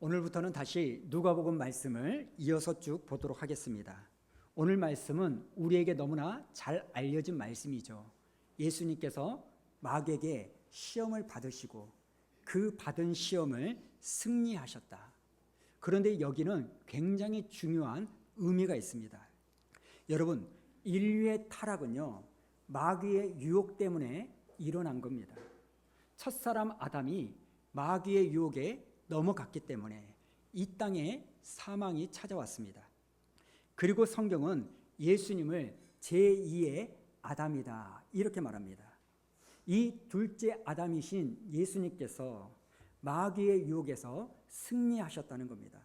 오늘부터는 다시 누가복음 말씀을 이어서 쭉 보도록 하겠습니다. 오늘 말씀은 우리에게 너무나 잘 알려진 말씀이죠. 예수님께서 마귀에게 시험을 받으시고 그 받은 시험을 승리하셨다. 그런데 여기는 굉장히 중요한 의미가 있습니다. 여러분, 인류의 타락은요, 마귀의 유혹 때문에 일어난 겁니다. 첫사람 아담이 마귀의 유혹에 넘어갔기 때문에 이 땅에 사망이 찾아왔습니다. 그리고 성경은 예수님을 제2의 아담이다 이렇게 말합니다. 이 둘째 아담이신 예수님께서 마귀의 유혹에서 승리하셨다는 겁니다.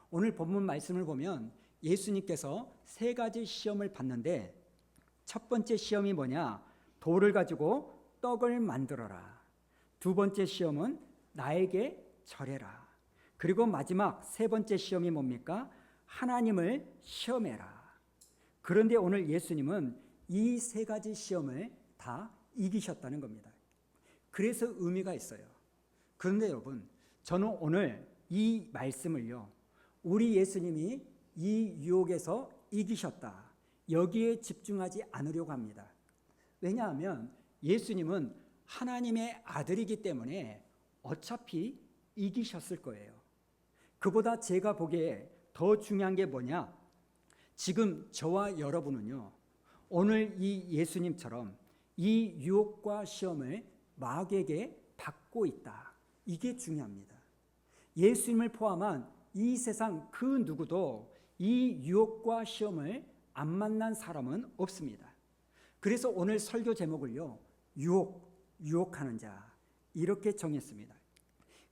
오늘 본문 말씀을 보면 예수님께서 세 가지 시험을 받는데 첫 번째 시험이 뭐냐? 돌을 가지고 떡을 만들어라. 두 번째 시험은 나에게 절해라. 그리고 마지막 세 번째 시험이 뭡니까? 하나님을 시험해라. 그런데 오늘 예수님은 이 세 가지 시험을 다 이기셨다는 겁니다. 그래서 의미가 있어요. 그런데 여러분, 저는 오늘 이 말씀을요, 우리 예수님이 이 유혹에서 이기셨다, 여기에 집중하지 않으려고 합니다. 왜냐하면 예수님은 하나님의 아들이기 때문에 어차피 이기셨을 거예요. 그보다 제가 보기에 더 중요한 게 뭐냐? 지금 저와 여러분은요, 오늘 이 예수님처럼 이 유혹과 시험을 마귀에게 받고 있다. 이게 중요합니다. 예수님을 포함한 이 세상 그 누구도 이 유혹과 시험을 안 만난 사람은 없습니다. 그래서 오늘 설교 제목을요, 유혹하는 자 이렇게 정했습니다.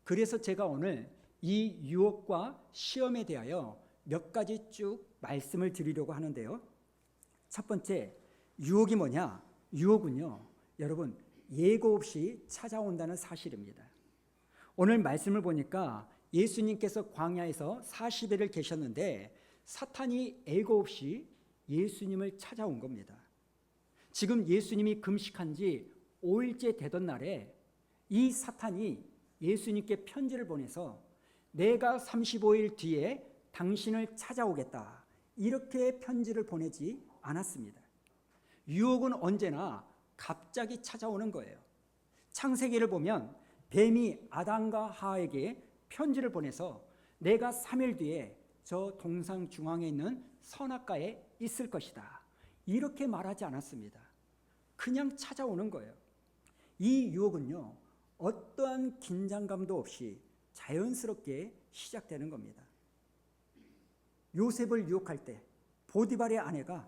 그래서 제가 오늘 이 유혹과 시험에 대하여 몇 가지 쭉 말씀을 드리려고 하는데요. 첫 번째, 유혹이 뭐냐? 유혹은요, 여러분, 예고 없이 찾아온다는 사실입니다. 오늘 말씀을 보니까 예수님께서 광야에서 40일을 계셨는데 사탄이 예고 없이 예수님을 찾아온 겁니다. 지금 예수님이 금식한 지 5일째 되던 날에 이 사탄이 예수님께 편지를 보내서 내가 35일 뒤에 당신을 찾아오겠다 이렇게 편지를 보내지 않았습니다. 유혹은 언제나 갑자기 찾아오는 거예요. 창세기를 보면 뱀이 아담과 하와에게 편지를 보내서 내가 3일 뒤에 저 동상 중앙에 있는 선악과에 있을 것이다 이렇게 말하지 않았습니다. 그냥 찾아오는 거예요. 이 유혹은요, 어떠한 긴장감도 없이 자연스럽게 시작되는 겁니다. 요셉을 유혹할 때 보디발의 아내가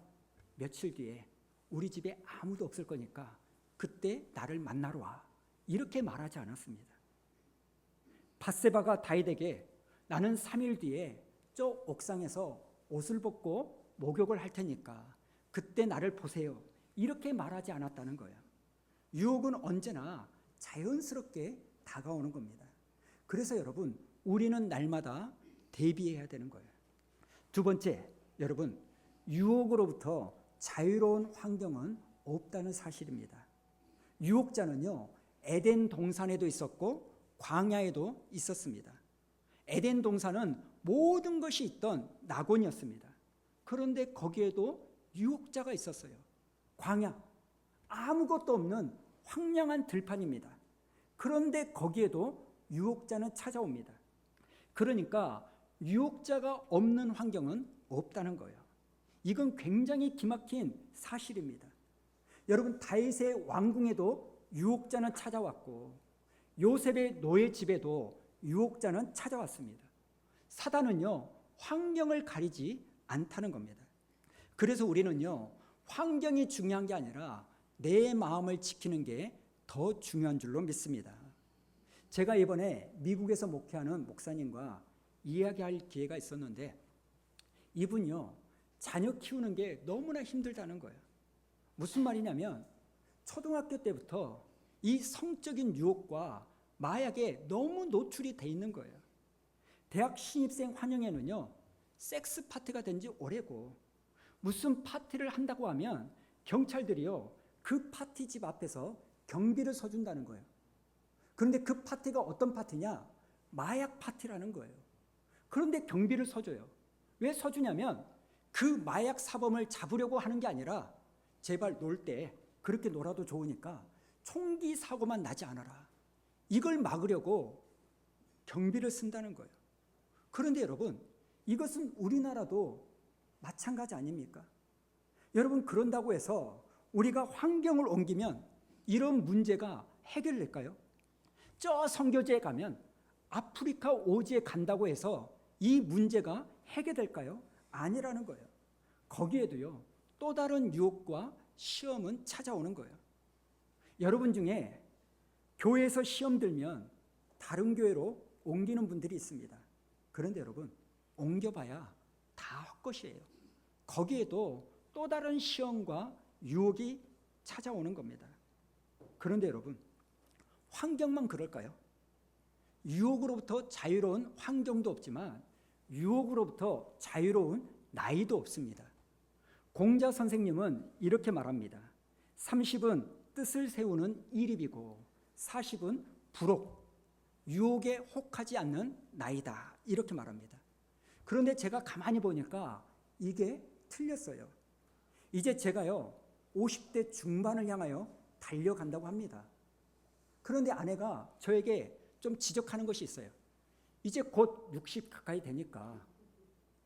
며칠 뒤에 우리 집에 아무도 없을 거니까 그때 나를 만나러 와 이렇게 말하지 않았습니다. 밧세바가 다윗에게 나는 3일 뒤에 저 옥상에서 옷을 벗고 목욕을 할 테니까 그때 나를 보세요 이렇게 말하지 않았다는 거예요. 유혹은 언제나 자연스럽게 다가오는 겁니다. 그래서 여러분, 우리는 날마다 대비해야 되는 거예요. 두 번째, 여러분, 유혹으로부터 자유로운 환경은 없다는 사실입니다. 유혹자는요, 에덴 동산에도 있었고 광야에도 있었습니다. 에덴 동산은 모든 것이 있던 낙원이었습니다. 그런데 거기에도 유혹자가 있었어요. 광야, 아무것도 없는 황량한 들판입니다. 그런데 거기에도 유혹자는 찾아옵니다. 그러니까 유혹자가 없는 환경은 없다는 거예요. 이건 굉장히 기막힌 사실입니다. 여러분, 다윗의 왕궁에도 유혹자는 찾아왔고 요셉의 노예 집에도 유혹자는 찾아왔습니다. 사단은요, 환경을 가리지 않다는 겁니다. 그래서 우리는요, 환경이 중요한 게 아니라 내 마음을 지키는 게 더 중요한 줄로 믿습니다. 제가 이번에 미국에서 목회하는 목사님과 이야기할 기회가 있었는데 이분요, 자녀 키우는 게 너무나 힘들다는 거예요. 무슨 말이냐면 초등학교 때부터 이 성적인 유혹과 마약에 너무 노출이 돼 있는 거예요. 대학 신입생 환영회는요, 섹스 파티가 된 지 오래고 무슨 파티를 한다고 하면 경찰들이요, 그 파티집 앞에서 경비를 서준다는 거예요. 그런데 그 파티가 어떤 파티냐? 마약 파티라는 거예요. 그런데 경비를 서줘요. 왜 서주냐면 그 마약 사범을 잡으려고 하는 게 아니라 제발 놀 때 그렇게 놀아도 좋으니까 총기 사고만 나지 않아라. 이걸 막으려고 경비를 쓴다는 거예요. 그런데 여러분, 이것은 우리나라도 마찬가지 아닙니까? 여러분, 그런다고 해서 우리가 환경을 옮기면 이런 문제가 해결될까요? 저 선교지에 가면, 아프리카 오지에 간다고 해서 이 문제가 해결될까요? 아니라는 거예요. 거기에도요, 또 다른 유혹과 시험은 찾아오는 거예요. 여러분 중에 교회에서 시험 들면 다른 교회로 옮기는 분들이 있습니다. 그런데 여러분, 옮겨봐야 다 헛것이에요. 거기에도 또 다른 시험과 유혹이 찾아오는 겁니다. 그런데 여러분, 환경만 그럴까요? 유혹으로부터 자유로운 환경도 없지만 유혹으로부터 자유로운 나이도 없습니다. 공자 선생님은 이렇게 말합니다. 30은 뜻을 세우는 일입이고 40은 부록, 유혹에 혹하지 않는 나이다. 이렇게 말합니다. 그런데 제가 가만히 보니까 이게 틀렸어요. 이제 제가요 50대 중반을 향하여 달려간다고 합니다. 그런데 아내가 저에게 좀 지적하는 것이 있어요. 이제 곧 60 가까이 되니까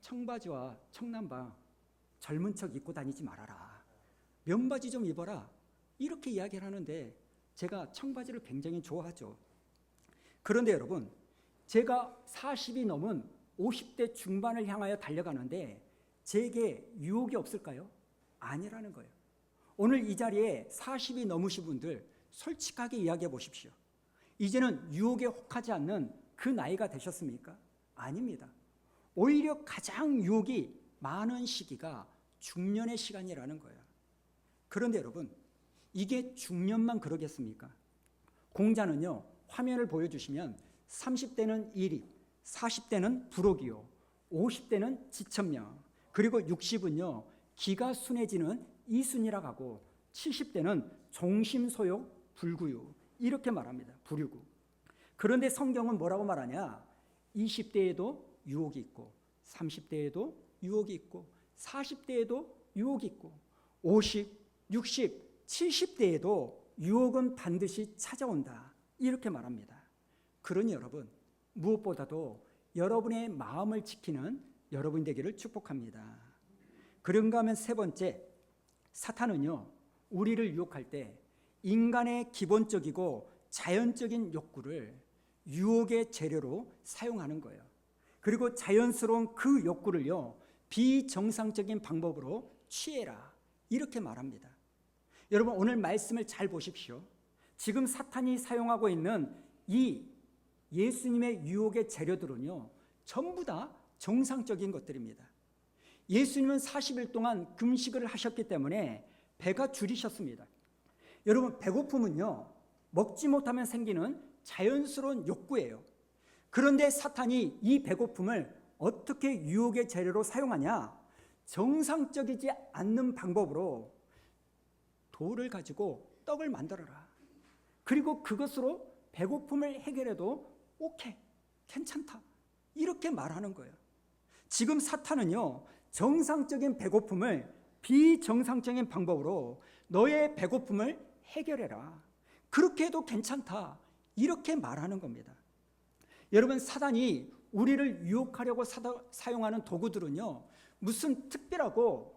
청바지와 청남방 젊은 척 입고 다니지 말아라. 면바지 좀 입어라. 이렇게 이야기를 하는데 제가 청바지를 굉장히 좋아하죠. 그런데 여러분, 제가 40이 넘은 50대 중반을 향하여 달려가는데 제게 유혹이 없을까요? 아니라는 거예요. 오늘 이 자리에 40이 넘으신 분들 솔직하게 이야기해 보십시오. 이제는 유혹에 혹하지 않는 그 나이가 되셨습니까? 아닙니다. 오히려 가장 유혹이 많은 시기가 중년의 시간이라는 거예요. 그런데 여러분, 이게 중년만 그러겠습니까? 공자는요, 화면을 보여주시면 30대는 일입, 40대는 부록이요, 50대는 지천명, 그리고 60은요 기가 순해지는 이순이라고 하고 70대는 종심소욕 불구유 이렇게 말합니다. 불유구. 그런데 성경은 뭐라고 말하냐? 20대에도 유혹이 있고 30대에도 유혹이 있고 40대에도 유혹이 있고 50, 60, 70대에도 유혹은 반드시 찾아온다. 이렇게 말합니다. 그러니 여러분, 무엇보다도 여러분의 마음을 지키는 여러분 되기를 축복합니다. 그런가 하면 세 번째, 사탄은요 우리를 유혹할 때 인간의 기본적이고 자연적인 욕구를 유혹의 재료로 사용하는 거예요. 그리고 자연스러운 그 욕구를요 비정상적인 방법으로 취해라 이렇게 말합니다. 여러분, 오늘 말씀을 잘 보십시오. 지금 사탄이 사용하고 있는 이 예수님의 유혹의 재료들은요 전부 다 정상적인 것들입니다. 예수님은 40일 동안 금식을 하셨기 때문에 배가 줄이셨습니다. 여러분, 배고픔은요 먹지 못하면 생기는 자연스러운 욕구예요. 그런데 사탄이 이 배고픔을 어떻게 유혹의 재료로 사용하냐? 정상적이지 않는 방법으로 돌을 가지고 떡을 만들어라. 그리고 그것으로 배고픔을 해결해도 오케이, 괜찮다. 이렇게 말하는 거예요. 지금 사탄은요 정상적인 배고픔을 비정상적인 방법으로 너의 배고픔을 해결해라. 그렇게 해도 괜찮다. 이렇게 말하는 겁니다. 여러분, 사단이 우리를 유혹하려고 사용하는 도구들은요 무슨 특별하고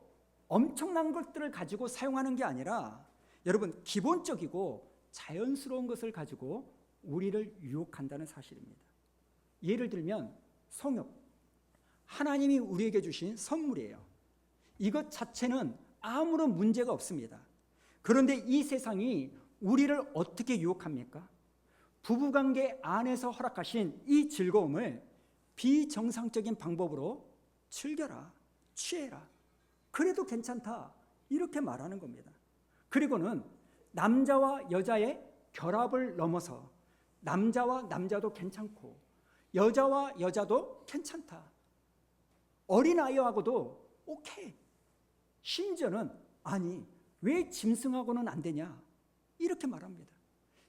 엄청난 것들을 가지고 사용하는 게 아니라 여러분 기본적이고 자연스러운 것을 가지고 우리를 유혹한다는 사실입니다. 예를 들면 성욕, 하나님이 우리에게 주신 선물이에요. 이것 자체는 아무런 문제가 없습니다. 그런데 이 세상이 우리를 어떻게 유혹합니까? 부부관계 안에서 허락하신 이 즐거움을 비정상적인 방법으로 즐겨라, 취해라. 그래도 괜찮다. 이렇게 말하는 겁니다. 그리고는 남자와 여자의 결합을 넘어서 남자와 남자도 괜찮고 여자와 여자도 괜찮다. 어린아이하고도 오케이. 심지어는 아니 왜 짐승하고는 안 되냐 이렇게 말합니다.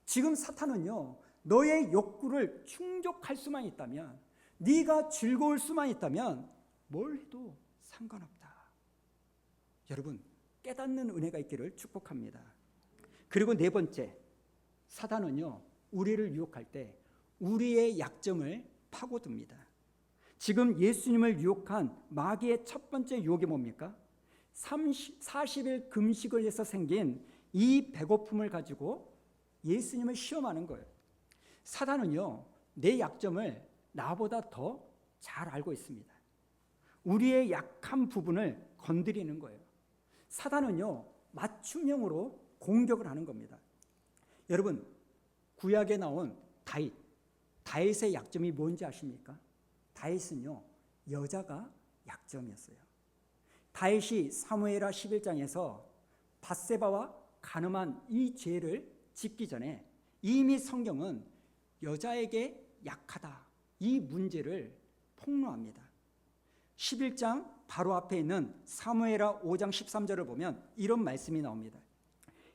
지금 사탄은요 너의 욕구를 충족할 수만 있다면, 네가 즐거울 수만 있다면 뭘 해도 상관없다. 여러분, 깨닫는 은혜가 있기를 축복합니다. 그리고 네 번째, 사단은요, 우리를 유혹할 때 우리의 약점을 파고듭니다. 지금 예수님을 유혹한 마귀의 첫 번째 유혹이 뭡니까? 40일 금식을 해서 생긴 이 배고픔을 가지고 예수님을 시험하는 거예요. 사단은요, 내 약점을 나보다 더 잘 알고 있습니다. 우리의 약한 부분을 건드리는 거예요. 사단은요, 맞춤형으로 공격을 하는 겁니다. 여러분, 구약에 나온 다윗의 약점이 뭔지 아십니까? 다윗은요, 여자가 약점이었어요. 다윗이 사무엘하 11장에서 밧세바와 간음한 이 죄를 짓기 전에 이미 성경은 여자에게 약하다, 이 문제를 폭로합니다. 11장 바로 앞에 있는 사무엘하 5장 13절을 보면 이런 말씀이 나옵니다.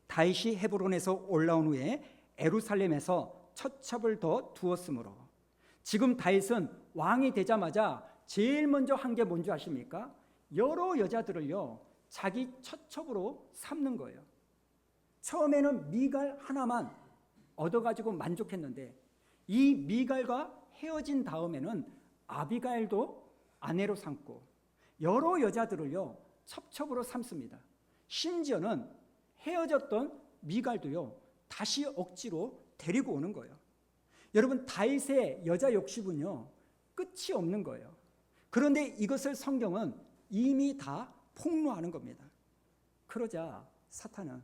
다윗이 헤브론에서 올라온 후에 예루살렘에서 처첩을 더 두었으므로. 지금 다윗은 왕이 되자마자 제일 먼저 한 게 뭔지 아십니까? 여러 여자들을요, 자기 처첩으로 삼는 거예요. 처음에는 미갈 하나만 얻어가지고 만족했는데, 이 미갈과 헤어진 다음에는 아비가일도 아내로 삼고 여러 여자들을요, 첩첩으로 삼습니다. 심지어는 헤어졌던 미갈도요, 다시 억지로 데리고 오는 거예요. 여러분, 다윗의 여자 욕심은요, 끝이 없는 거예요. 그런데 이것을 성경은 이미 다 폭로하는 겁니다. 그러자 사탄은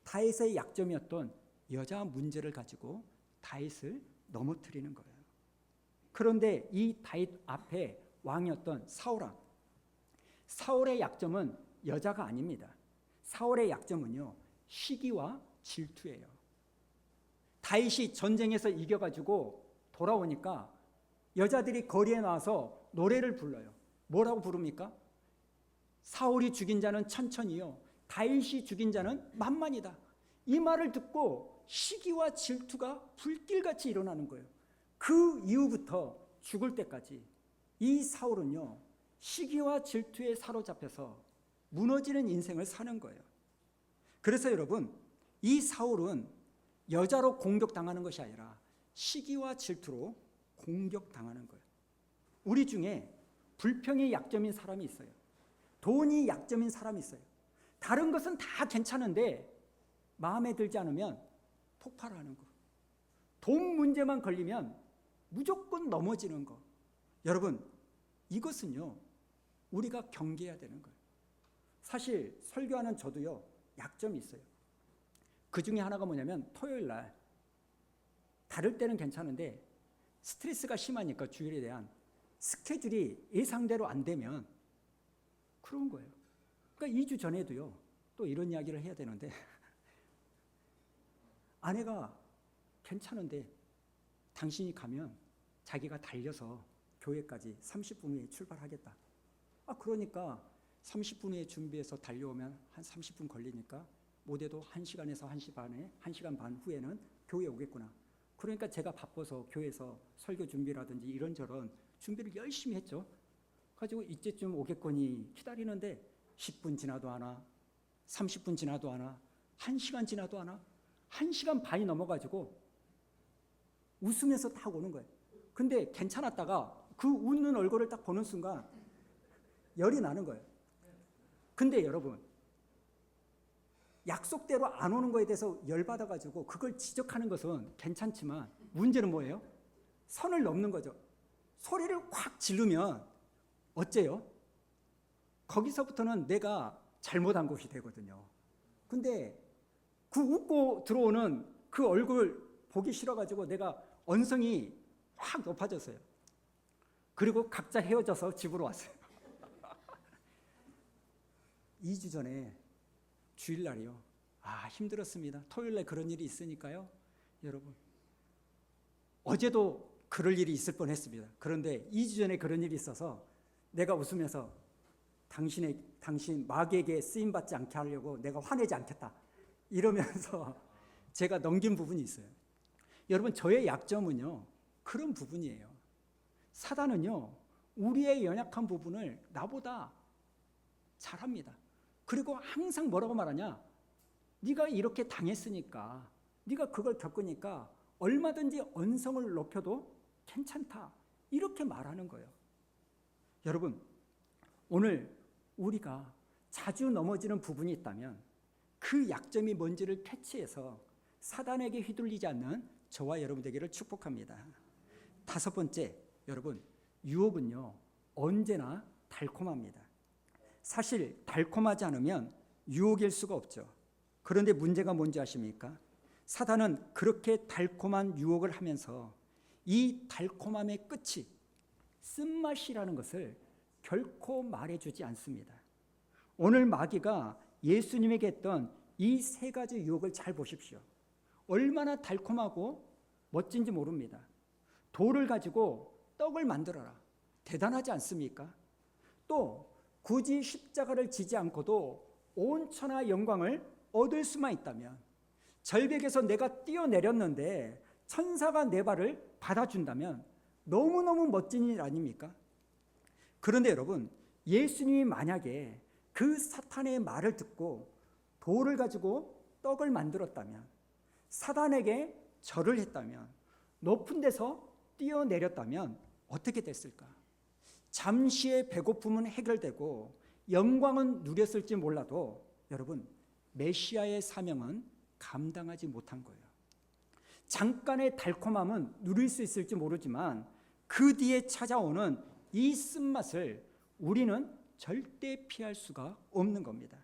다윗의 약점이었던 여자 문제를 가지고 다윗을 넘어뜨리는 거예요. 그런데 이 다윗 앞에 왕이었던 사울의 약점은 여자가 아닙니다. 사울의 약점은요, 시기와 질투예요. 다윗이 전쟁에서 이겨가지고 돌아오니까 여자들이 거리에 나와서 노래를 불러요. 뭐라고 부릅니까? 사울이 죽인 자는 천천히요, 다윗이 죽인 자는 만만이다. 이 말을 듣고 시기와 질투가 불길같이 일어나는 거예요. 그 이후부터 죽을 때까지 이 사울은요, 시기와 질투에 사로잡혀서 무너지는 인생을 사는 거예요. 그래서 여러분, 이 사울은 여자로 공격당하는 것이 아니라 시기와 질투로 공격당하는 거예요. 우리 중에 불평이 약점인 사람이 있어요. 돈이 약점인 사람이 있어요. 다른 것은 다 괜찮은데 마음에 들지 않으면 폭발하는 거. 돈 문제만 걸리면 무조건 넘어지는 거. 여러분, 이것은요, 우리가 경계해야 되는 거예요. 사실 설교하는 저도요, 약점이 있어요. 그 중에 하나가 뭐냐면, 토요일 날 다를 때는 괜찮은데 스트레스가 심하니까 주일에 대한 스케줄이 예상대로 안 되면 그런 거예요. 그러니까 2주 전에도요, 또 이런 이야기를 해야 되는데 아내가 괜찮은데 당신이 가면 자기가 달려서 교회까지 30분 후에 출발하겠다. 그러니까 30분 후에 준비해서 달려오면 한 30분 걸리니까 못해도 1시간에서 1시간 반 후에는 교회에 오겠구나. 그러니까 제가 바빠서 교회에서 설교 준비라든지 이런저런 준비를 열심히 했죠. 가지고 이제쯤 오겠거니 기다리는데 10분 지나도 안 와, 30분 지나도 안 와, 1시간 지나도 안 와, 1시간 반이 넘어가지고 웃으면서 딱 오는 거예요. 근데 괜찮았다가 그 웃는 얼굴을 딱 보는 순간 열이 나는 거예요. 근데 여러분, 약속대로 안 오는 거에 대해서 열받아가지고 그걸 지적하는 것은 괜찮지만 문제는 뭐예요? 선을 넘는 거죠. 소리를 확 지르면 어째요? 거기서부터는 내가 잘못한 것이 되거든요. 근데 그 웃고 들어오는 그 얼굴 보기 싫어가지고 내가 언성이 확 높아졌어요. 그리고 각자 헤어져서 집으로 왔어요. 2주 전에 주일날이요. 힘들었습니다. 토요일날 그런 일이 있으니까요. 여러분, 어제도 그럴 일이 있을 뻔했습니다. 그런데 2주 전에 그런 일이 있어서 내가 웃으면서 당신 마귀에게 쓰임받지 않게 하려고 내가 화내지 않겠다, 이러면서 제가 넘긴 부분이 있어요. 여러분, 저의 약점은요, 그런 부분이에요. 사단은요, 우리의 연약한 부분을 나보다 잘합니다. 그리고 항상 뭐라고 말하냐? 네가 이렇게 당했으니까, 네가 그걸 겪으니까 얼마든지 언성을 높여도 괜찮다, 이렇게 말하는 거예요. 여러분, 오늘 우리가 자주 넘어지는 부분이 있다면 그 약점이 뭔지를 캐치해서 사단에게 휘둘리지 않는 저와 여러분 되기를 축복합니다. 5번째, 여러분, 유혹은요, 언제나 달콤합니다. 사실 달콤하지 않으면 유혹일 수가 없죠. 그런데 문제가 뭔지 아십니까? 사단은 그렇게 달콤한 유혹을 하면서 이 달콤함의 끝이 쓴맛이라는 것을 결코 말해주지 않습니다. 오늘 마귀가 예수님에게 했던 이 3가지 유혹을 잘 보십시오. 얼마나 달콤하고 멋진지 모릅니다. 돌을 가지고 떡을 만들어라. 대단하지 않습니까? 또 굳이 십자가를 지지 않고도 온 천하 영광을 얻을 수만 있다면, 절벽에서 내가 뛰어내렸는데 천사가 내 발을 받아준다면 너무너무 멋진 일 아닙니까? 그런데 여러분, 예수님이 만약에 그 사탄의 말을 듣고 돌을 가지고 떡을 만들었다면, 사단에게 절을 했다면, 높은 데서 뛰어내렸다면 어떻게 됐을까? 잠시의 배고픔은 해결되고 영광은 누렸을지 몰라도 여러분, 메시아의 사명은 감당하지 못한 거예요. 잠깐의 달콤함은 누릴 수 있을지 모르지만 그 뒤에 찾아오는 이 쓴맛을 우리는 절대 피할 수가 없는 겁니다.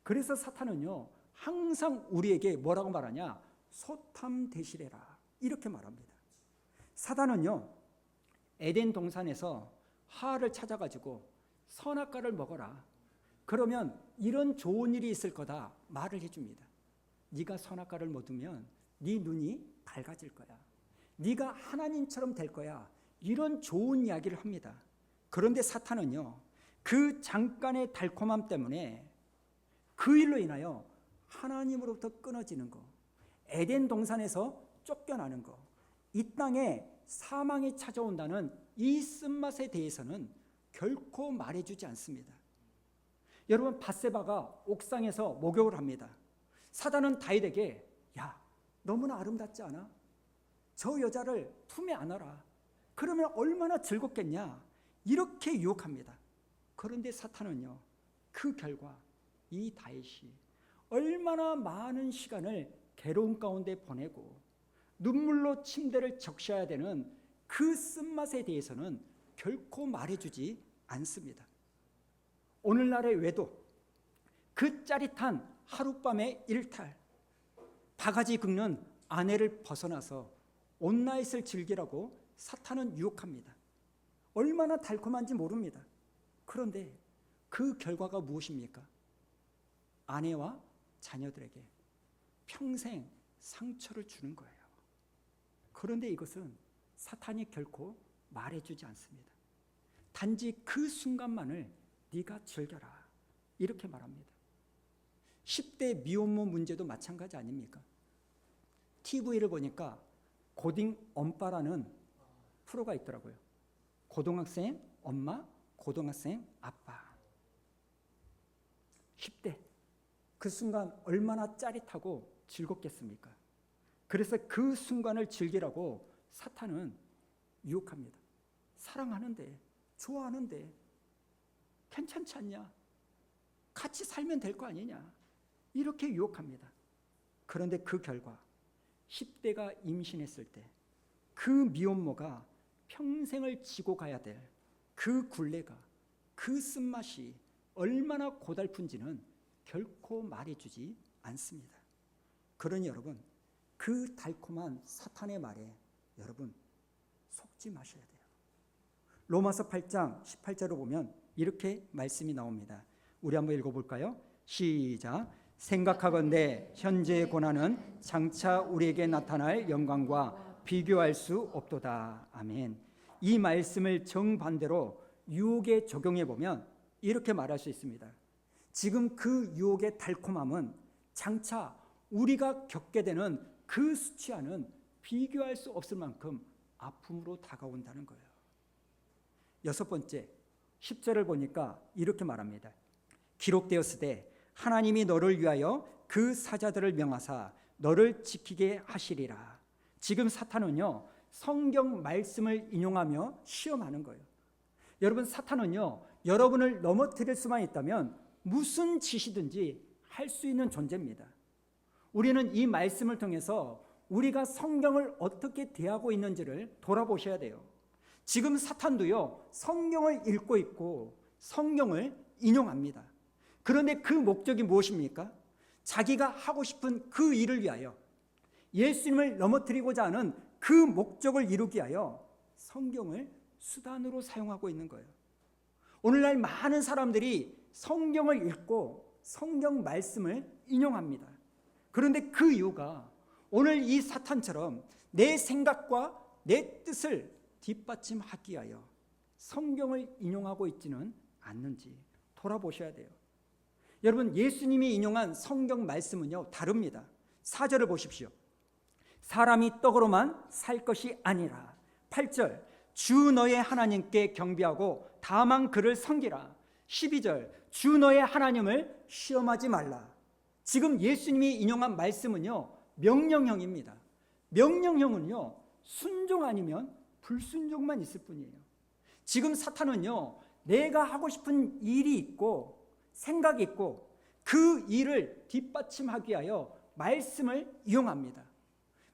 그래서 사탄은요, 항상 우리에게 뭐라고 말하냐? 소탐대실해라, 이렇게 말합니다. 사단은요, 에덴 동산에서 하와를 찾아가지고 선악과를 먹어라, 그러면 이런 좋은 일이 있을 거다 말을 해줍니다. 네가 선악과를 먹으면 네 눈이 밝아질 거야, 네가 하나님처럼 될 거야, 이런 좋은 이야기를 합니다. 그런데 사탄은요, 그 잠깐의 달콤함 때문에 그 일로 인하여 하나님으로부터 끊어지는 거, 에덴 동산에서 쫓겨나는 거, 이 땅에 사망이 찾아온다는 이 쓴맛에 대해서는 결코 말해주지 않습니다. 여러분, 밧세바가 옥상에서 목욕을 합니다. 사단은 다윗에게, 야, 너무나 아름답지 않아? 저 여자를 품에 안아라. 그러면 얼마나 즐겁겠냐? 이렇게 유혹합니다. 그런데 사탄은요, 그 결과 이 다윗이 얼마나 많은 시간을 괴로움 가운데 보내고 눈물로 침대를 적셔야 되는 그 쓴맛에 대해서는 결코 말해주지 않습니다. 오늘날의 외도, 그 짜릿한 하룻밤의 일탈, 바가지 긁는 아내를 벗어나서 온나잇을 즐기라고 사탄은 유혹합니다. 얼마나 달콤한지 모릅니다. 그런데 그 결과가 무엇입니까? 아내와 자녀들에게 평생 상처를 주는 거예요. 그런데 이것은 사탄이 결코 말해주지 않습니다. 단지 그 순간만을 네가 즐겨라, 이렇게 말합니다. 10대 미혼모 문제도 마찬가지 아닙니까? TV를 보니까 고딩 엄빠라는 프로가 있더라고요. 고등학생 엄마, 고등학생 아빠. 10대. 그 순간 얼마나 짜릿하고 즐겁겠습니까? 그래서 그 순간을 즐기라고 사탄은 유혹합니다. 사랑하는데, 좋아하는데 괜찮지 않냐? 같이 살면 될 거 아니냐? 이렇게 유혹합니다. 그런데 그 결과 10대가 임신했을 때 그 미혼모가 평생을 지고 가야 될 그 굴레가, 그 쓴맛이 얼마나 고달픈지는 결코 말해주지 않습니다. 그러니 여러분, 그 달콤한 사탄의 말에 여러분 속지 마셔야 돼요. 로마서 8장 18절로 보면 이렇게 말씀이 나옵니다. 우리 한번 읽어볼까요? 시작. 생각하건대 현재의 고난은 장차 우리에게 나타날 영광과 비교할 수 없도다. 아멘. 이 말씀을 정반대로 유혹에 적용해 보면 이렇게 말할 수 있습니다. 지금 그 유혹의 달콤함은 장차 우리가 겪게 되는 그 수치와는 비교할 수 없을 만큼 아픔으로 다가온다는 거예요. 여섯 번째, 10절을 보니까 이렇게 말합니다. 기록되었으되 하나님이 너를 위하여 그 사자들을 명하사 너를 지키게 하시리라. 지금 사탄은요, 성경 말씀을 인용하며 시험하는 거예요. 여러분, 사탄은요, 여러분을 넘어뜨릴 수만 있다면 무슨 짓이든지 할 수 있는 존재입니다. 우리는 이 말씀을 통해서 우리가 성경을 어떻게 대하고 있는지를 돌아보셔야 돼요. 지금 사탄도요, 성경을 읽고 있고 성경을 인용합니다. 그런데 그 목적이 무엇입니까? 자기가 하고 싶은 그 일을 위하여, 예수님을 넘어뜨리고자 하는 그 목적을 이루기 위하여 성경을 수단으로 사용하고 있는 거예요. 오늘날 많은 사람들이 성경을 읽고 성경 말씀을 인용합니다. 그런데 그 이유가 오늘 이 사탄처럼 내 생각과 내 뜻을 뒷받침하기 위하여 성경을 인용하고 있지는 않는지 돌아보셔야 돼요. 여러분, 예수님이 인용한 성경 말씀은요, 다릅니다. 4절을 보십시오. 사람이 떡으로만 살 것이 아니라. 8절, 주 너의 하나님께 경배하고 다만 그를 섬기라. 12절, 주 너의 하나님을 시험하지 말라. 지금 예수님이 인용한 말씀은요, 명령형입니다. 명령형은요, 순종 아니면 불순종만 있을 뿐이에요. 지금 사탄은요, 내가 하고 싶은 일이 있고 생각이 있고 그 일을 뒷받침하기 위하여 말씀을 이용합니다.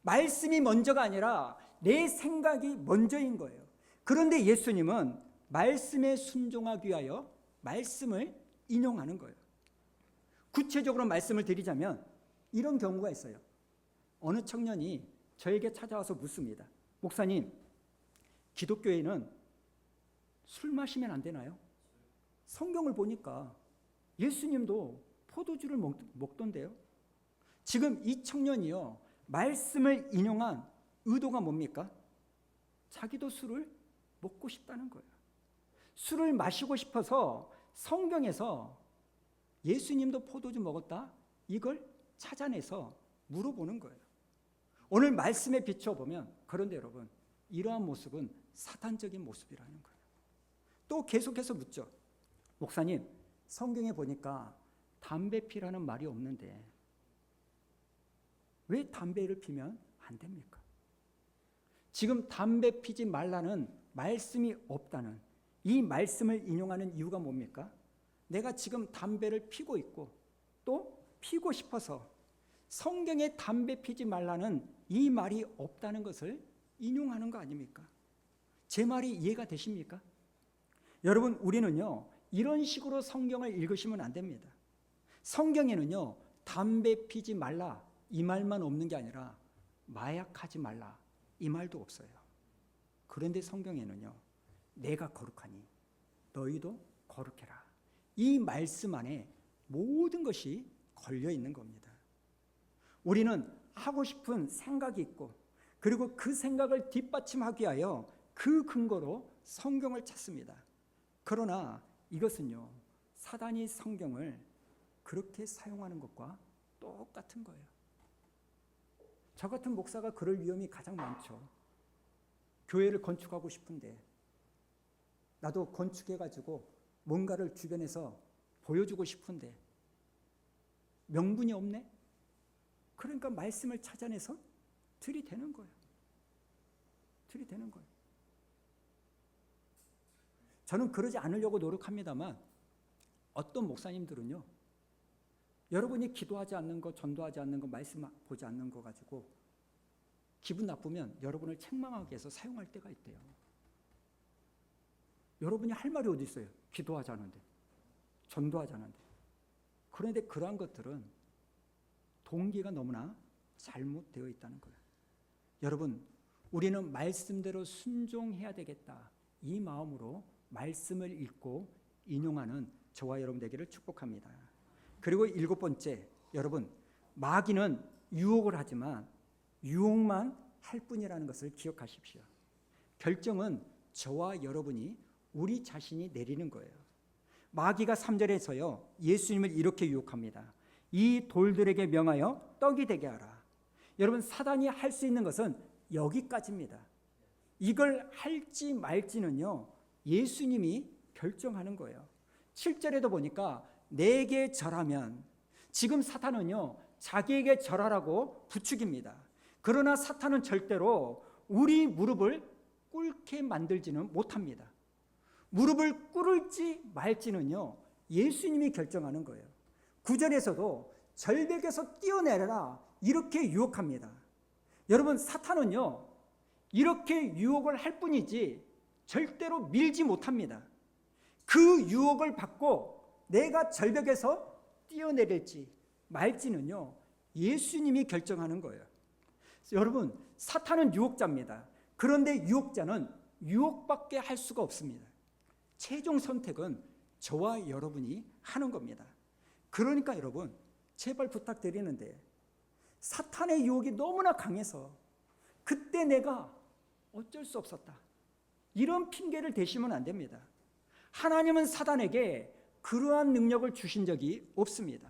말씀이 먼저가 아니라 내 생각이 먼저인 거예요. 그런데 예수님은 말씀에 순종하기 위하여 말씀을 인용하는 거예요. 구체적으로 말씀을 드리자면 이런 경우가 있어요. 어느 청년이 저에게 찾아와서 묻습니다. 목사님, 기독교에는 술 마시면 안 되나요? 성경을 보니까 예수님도 포도주를 먹던데요. 지금 이 청년이요, 말씀을 인용한 의도가 뭡니까? 자기도 술을 먹고 싶다는 거예요. 술을 마시고 싶어서 성경에서 예수님도 포도주 먹었다? 이걸 찾아내서 물어보는 거예요. 오늘 말씀에 비춰보면, 그런데 여러분, 이러한 모습은 사탄적인 모습이라는 거예요. 또 계속해서 묻죠. 목사님, 성경에 보니까 담배 피라는 말이 없는데 왜 담배를 피면 안 됩니까? 지금 담배 피지 말라는 말씀이 없다는 이 말씀을 인용하는 이유가 뭡니까? 내가 지금 담배를 피고 있고 또 피고 싶어서 성경에 담배 피지 말라는 이 말이 없다는 것을 인용하는 거 아닙니까? 제 말이 이해가 되십니까? 여러분, 우리는요, 이런 식으로 성경을 읽으시면 안 됩니다. 성경에는요, 담배 피지 말라 이 말만 없는 게 아니라 마약하지 말라 이 말도 없어요. 그런데 성경에는요, 내가 거룩하니 너희도 거룩해라, 이 말씀 안에 모든 것이 걸려 있는 겁니다. 우리는 하고 싶은 생각이 있고 그리고 그 생각을 뒷받침하기 위하여 그 근거로 성경을 찾습니다. 그러나 이것은요, 사단이 성경을 그렇게 사용하는 것과 똑같은 거예요. 저 같은 목사가 그럴 위험이 가장 많죠. 교회를 건축하고 싶은데 나도 건축해가지고 뭔가를 주변에서 보여주고 싶은데 명분이 없네? 그러니까 말씀을 찾아내서 들이대는 거예요. 들이대는 거예요. 저는 그러지 않으려고 노력합니다만 어떤 목사님들은요, 여러분이 기도하지 않는 거, 전도하지 않는 거, 말씀 보지 않는 거 가지고 기분 나쁘면 여러분을 책망하기 위해서 사용할 때가 있대요. 여러분이 할 말이 어디 있어요? 기도하지 않는데, 전도하지 않는데. 그런데 그러한 것들은 동기가 너무나 잘못되어 있다는 거예요. 여러분, 우리는 말씀대로 순종해야 되겠다, 이 마음으로 말씀을 읽고 인용하는 저와 여러분 되기를 축복합니다. 그리고 7번째, 여러분, 마귀는 유혹을 하지만 유혹만 할 뿐이라는 것을 기억하십시오. 결정은 저와 여러분이, 우리 자신이 내리는 거예요. 마귀가 3절에서요, 예수님을 이렇게 유혹합니다. 이 돌들에게 명하여 떡이 되게 하라. 여러분, 사단이 할 수 있는 것은 여기까지입니다. 이걸 할지 말지는요, 예수님이 결정하는 거예요. 7절에도 보니까 내게 절하면, 지금 사탄은요 자기에게 절하라고 부추깁니다. 그러나 사탄은 절대로 우리 무릎을 꿇게 만들지는 못합니다. 무릎을 꿇을지 말지는요 예수님이 결정하는 거예요. 9절에서도 절벽에서 뛰어내려라 이렇게 유혹합니다. 여러분, 사탄은요 이렇게 유혹을 할 뿐이지 절대로 밀지 못합니다. 그 유혹을 받고 내가 절벽에서 뛰어내릴지 말지는요 예수님이 결정하는 거예요. 여러분, 사탄은 유혹자입니다. 그런데 유혹자는 유혹밖에 할 수가 없습니다. 최종 선택은 저와 여러분이 하는 겁니다. 그러니까 여러분, 제발 부탁드리는데, 사탄의 유혹이 너무나 강해서 그때 내가 어쩔 수 없었다, 이런 핑계를 대시면 안 됩니다. 하나님은 사단에게 그러한 능력을 주신 적이 없습니다.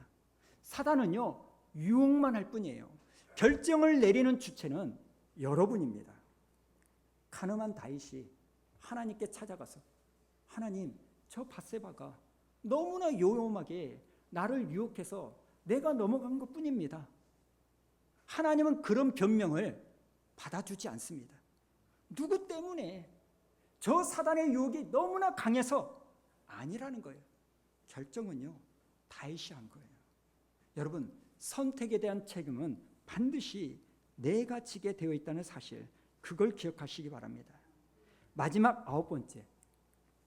사단은요 유혹만 할 뿐이에요. 결정을 내리는 주체는 여러분입니다. 가늠한 다윗이 하나님께 찾아가서, 하나님, 저 밧세바가 너무나 요염하게 나를 유혹해서 내가 넘어간 것뿐입니다. 하나님은 그런 변명을 받아주지 않습니다. 누구 때문에? 저 사단의 유혹이 너무나 강해서 아니라는 거예요. 결정은요 다윗이 한 거예요. 여러분, 선택에 대한 책임은 반드시 내가 지게 되어 있다는 사실, 그걸 기억하시기 바랍니다. 마지막 9번째,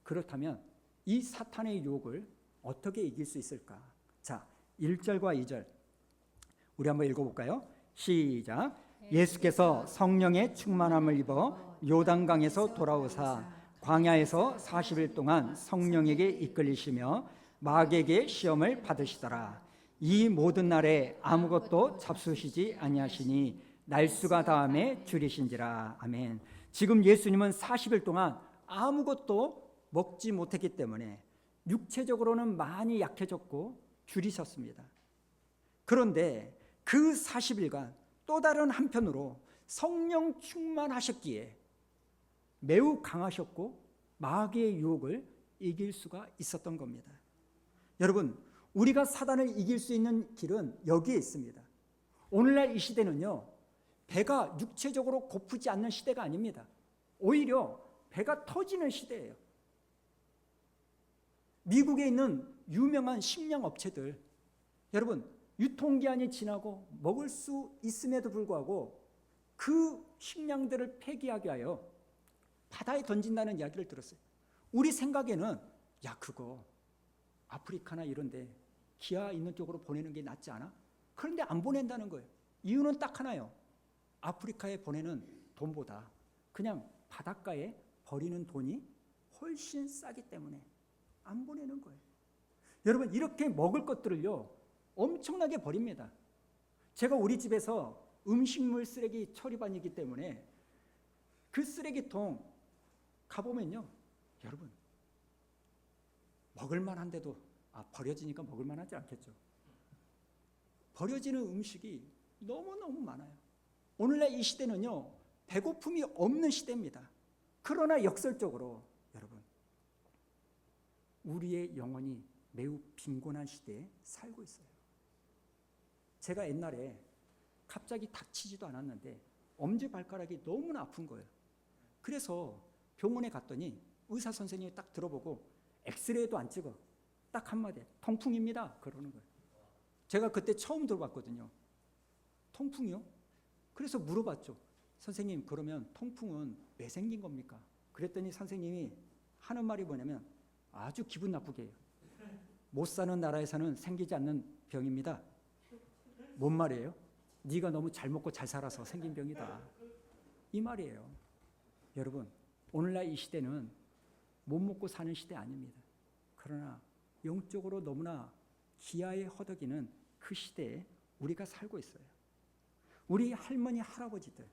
그렇다면 이 사탄의 유혹을 어떻게 이길 수 있을까? 자, 1절과 2절 우리 한번 읽어볼까요? 시작. 예수께서 성령의 충만함을 입어 요단강에서 돌아오사 광야에서 40일 동안 성령에게 이끌리시며 마귀에게 시험을 받으시더라. 이 모든 날에 아무것도 잡수시지 아니하시니 날수가 다함에 줄이신지라. 아멘. 지금 예수님은 40일 동안 아무것도 먹지 못했기 때문에 육체적으로는 많이 약해졌고 줄이셨습니다. 그런데 그 40일간 또 다른 한편으로 성령 충만하셨기에 매우 강하셨고 마귀의 유혹을 이길 수가 있었던 겁니다. 여러분, 우리가 사단을 이길 수 있는 길은 여기에 있습니다. 오늘날 이 시대는요 배가 육체적으로 고프지 않는 시대가 아닙니다. 오히려 배가 터지는 시대예요. 미국에 있는 유명한 식량 업체들, 여러분, 유통기한이 지나고 먹을 수 있음에도 불구하고 그 식량들을 폐기하게 하여 바다에 던진다는 이야기를 들었어요. 우리 생각에는 야, 그거 아프리카나 이런 데 기아 있는 쪽으로 보내는 게 낫지 않아? 그런데 안 보낸다는 거예요. 이유는 딱 하나예요. 아프리카에 보내는 돈보다 그냥 바닷가에 버리는 돈이 훨씬 싸기 때문에 안 보내는 거예요. 여러분, 이렇게 먹을 것들을요 엄청나게 버립니다. 제가 우리 집에서 음식물 쓰레기 처리반이기 때문에 그 쓰레기통 가보면요, 여러분, 먹을만한데도 버려지니까 먹을만하지 않겠죠. 버려지는 음식이 너무너무 많아요. 오늘날 이 시대는요 배고픔이 없는 시대입니다. 그러나 역설적으로 여러분, 우리의 영혼이 매우 빈곤한 시대에 살고 있어요. 제가 옛날에 갑자기 다치지도 않았는데 엄지발가락이 너무나 아픈 거예요. 그래서 병원에 갔더니 의사 선생님이 딱 들어보고 엑스레이도 안 찍어, 딱 한마디, 통풍입니다, 그러는 거예요. 제가 그때 처음 들어봤거든요. 통풍이요? 그래서 물어봤죠. 선생님, 그러면 통풍은 왜 생긴 겁니까? 그랬더니 선생님이 하는 말이 뭐냐면 아주 기분 나쁘게 해요. 못 사는 나라에서는 생기지 않는 병입니다. 뭔 말이에요? 네가 너무 잘 먹고 잘 살아서 생긴 병이다, 이 말이에요. 여러분, 오늘날 이 시대는 못 먹고 사는 시대 아닙니다. 그러나 영적으로 너무나 기아에 허덕이는 그 시대에 우리가 살고 있어요. 우리 할머니, 할아버지들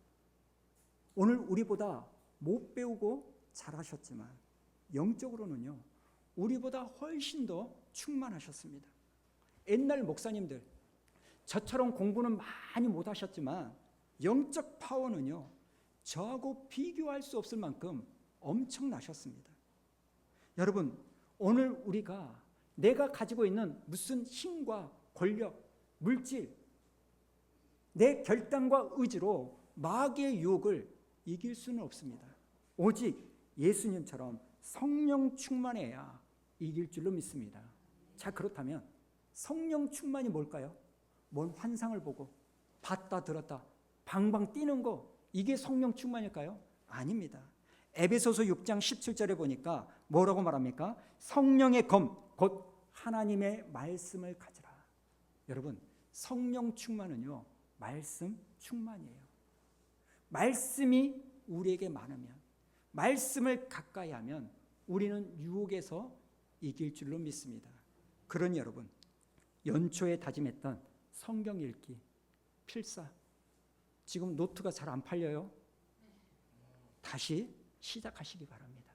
오늘 우리보다 못 배우고 잘하셨지만 영적으로는요 우리보다 훨씬 더 충만하셨습니다. 옛날 목사님들, 저처럼 공부는 많이 못하셨지만 영적 파워는요 저하고 비교할 수 없을 만큼 엄청나셨습니다. 여러분, 오늘 우리가 내가 가지고 있는 무슨 힘과 권력, 물질, 내 결단과 의지로 마귀의 유혹을 이길 수는 없습니다. 오직 예수님처럼 성령 충만해야 이길 줄로 믿습니다. 자, 그렇다면 성령 충만이 뭘까요? 뭔 환상을 보고 봤다 들었다 방방 뛰는 거, 이게 성령 충만일까요? 아닙니다. 에베소서 6장 17절에 보니까 뭐라고 말합니까? 성령의 검, 곧 하나님의 말씀을 가지라. 여러분, 성령 충만은요, 말씀 충만이에요. 말씀이 우리에게 많으면, 말씀을 가까이 하면 우리는 유혹에서 이길 줄로 믿습니다. 그러니 여러분, 연초에 다짐했던 성경 읽기 필사, 지금 노트가 잘 안 팔려요? 다시 시작하시기 바랍니다.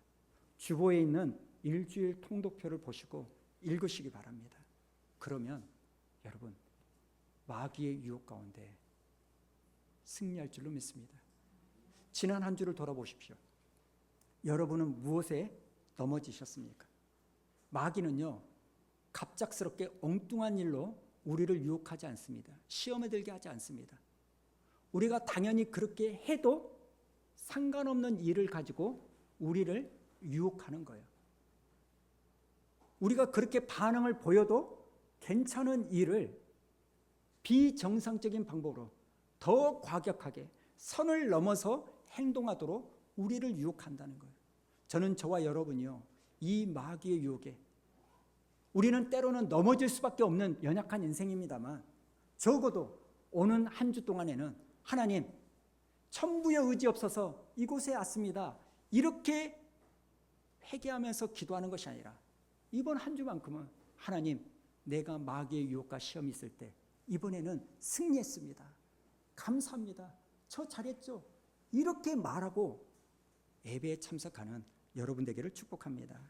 주보에 있는 일주일 통독표를 보시고 읽으시기 바랍니다. 그러면 여러분, 마귀의 유혹 가운데 승리할 줄로 믿습니다. 지난 한 주를 돌아보십시오. 여러분은 무엇에 넘어지셨습니까? 마귀는요, 갑작스럽게 엉뚱한 일로 우리를 유혹하지 않습니다. 시험에 들게 하지 않습니다. 우리가 당연히 그렇게 해도 상관없는 일을 가지고 우리를 유혹하는 거예요. 우리가 그렇게 반응을 보여도 괜찮은 일을 비정상적인 방법으로 더 과격하게 선을 넘어서 행동하도록 우리를 유혹한다는 거예요. 저는 저와 여러분이요, 이 마귀의 유혹에 우리는 때로는 넘어질 수밖에 없는 연약한 인생입니다만, 적어도 오는 한 주 동안에는 하나님, 천부의 의지 없어서 이곳에 왔습니다, 이렇게 회개하면서 기도하는 것이 아니라 이번 한 주만큼은 하나님, 내가 마귀의 유혹과 시험이 있을 때 이번에는 승리했습니다, 감사합니다, 저 잘했죠, 이렇게 말하고 예배에 참석하는 여러분 되기를 축복합니다.